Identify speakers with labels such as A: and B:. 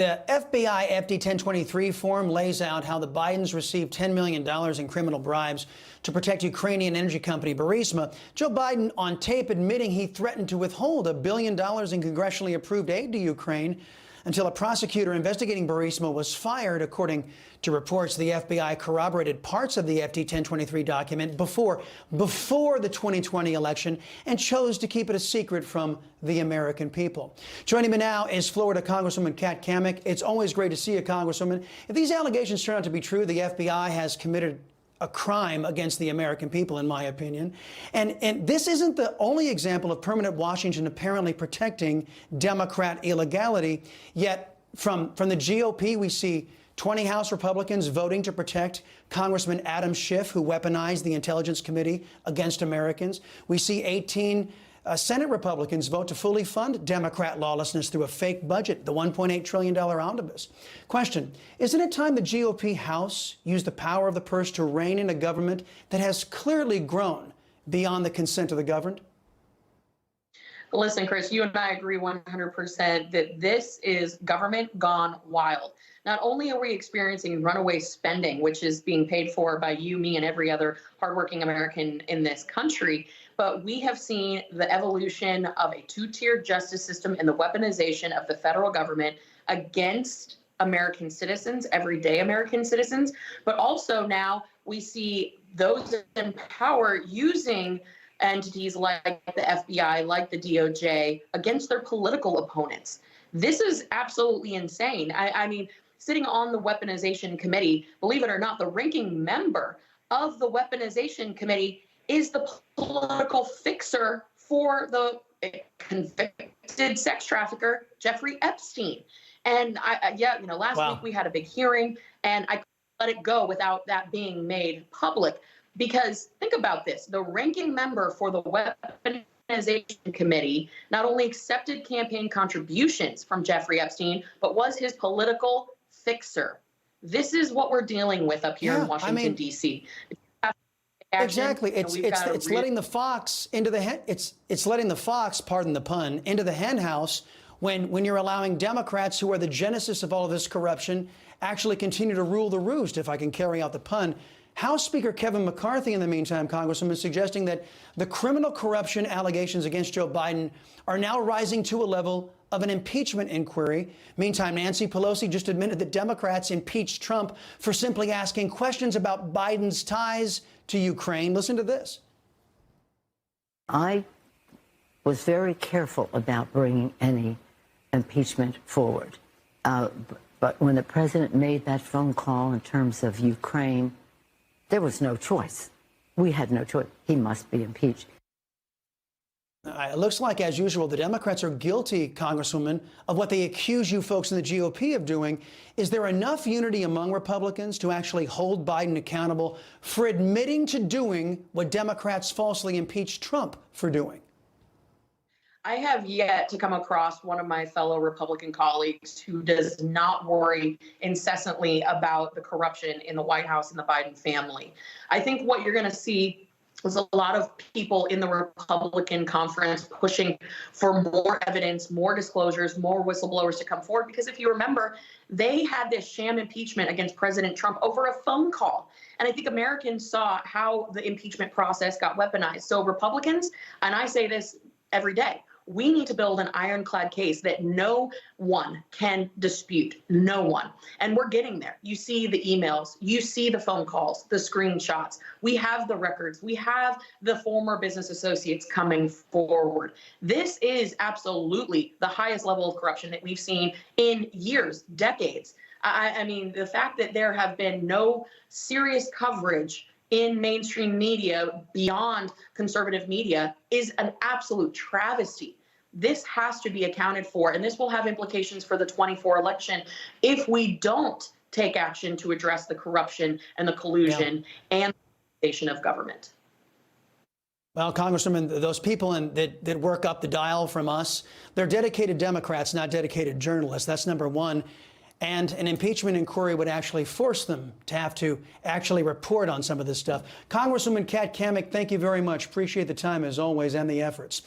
A: The FBI FD 1023 form lays out how the Bidens received $10 million in criminal bribes to protect Ukrainian energy company Burisma. Joe Biden on tape admitting he threatened to withhold $1 billion in congressionally approved aid to Ukraine until a prosecutor investigating Burisma was fired. According to reports, the FBI corroborated parts of the FD 1023 document before the 2020 election and chose to keep it a secret from the American people. Joining me now is Florida Congresswoman Cammack. It's always great to see you, Congresswoman. If these allegations turn out to be true, the FBI has committed a crime against the American people, in my opinion. And this isn't the only example of permanent Washington apparently protecting Democrat illegality. Yet from the GOP, we see 20 House Republicans voting to protect Congressman Adam Schiff, who weaponized the Intelligence Committee against Americans. We see 18 Senate Republicans vote to fully fund Democrat lawlessness through a fake budget, the $1.8 trillion omnibus. Question, isn't it time the GOP House used the power of the purse to rein in a government that has clearly grown beyond the consent of the governed?
B: Listen, Chris, you and I agree 100% that this is government gone wild. Not only are we experiencing runaway spending, which is being paid for by you, me, and every other hardworking American in this country, but we have seen the evolution of a two-tiered justice system and the weaponization of the federal government against American citizens, everyday American citizens. But also now we see those in power using entities like the FBI, like the DOJ, against their political opponents. This is absolutely insane. I mean, sitting on the weaponization committee, believe it or not, the ranking member of the weaponization committee is the political fixer for the convicted sex trafficker, Jeffrey Epstein. And last week we had a big hearing, and I couldn't let it go without that being made public. Because think about this, the ranking member for the weaponization committee not only accepted campaign contributions from Jeffrey Epstein, but was his political fixer. This is what we're dealing with up here in Washington, D.C.
A: Exactly. It's letting the fox into the hen. It's letting the fox, pardon the pun, into the hen house when you're allowing Democrats, who are the genesis of all of this corruption, actually continue to rule the roost, if I can carry out the pun. House Speaker Kevin McCarthy, in the meantime, Congresswoman, is suggesting that the criminal corruption allegations against Joe Biden are now rising to a level of an impeachment inquiry. Meantime, Nancy Pelosi just admitted that Democrats impeached Trump for simply asking questions about Biden's ties to Ukraine. Listen to this.
C: I was very careful about bringing any impeachment forward. But when the president made that phone call in terms of Ukraine, there was no choice. We had no choice. He must be impeached.
A: It looks like, as usual, the Democrats are guilty, Congresswoman, of what they accuse you folks in the GOP of doing. Is there enough unity among Republicans to actually hold Biden accountable for admitting to doing what Democrats falsely impeached Trump for doing?
B: I have yet to come across one of my fellow Republican colleagues who does not worry incessantly about the corruption in the White House and the Biden family. I think what you're going to see is a lot of people in the Republican conference pushing for more evidence, more disclosures, more whistleblowers to come forward. Because if you remember, they had this sham impeachment against President Trump over a phone call. And I think Americans saw how the impeachment process got weaponized. So Republicans, and I say this every day, we need to build an ironclad case that no one can dispute, no one. And we're getting there. You see the emails, you see the phone calls, the screenshots. We have the records. We have the former business associates coming forward. This is absolutely the highest level of corruption that we've seen in years, decades. I mean, the fact that there have been no serious coverage in mainstream media beyond conservative media is an absolute travesty. This has to be accounted for, and this will have implications for the 24 election if we don't take action to address the corruption and the collusion and the weaponization of government.
A: Well, Congresswoman, those people that work up the dial from us, they're dedicated Democrats, not dedicated journalists. That's number one. And an impeachment inquiry would actually force them to have to actually report on some of this stuff. Congresswoman Cammack, thank you very much. Appreciate the time, as always, and the efforts.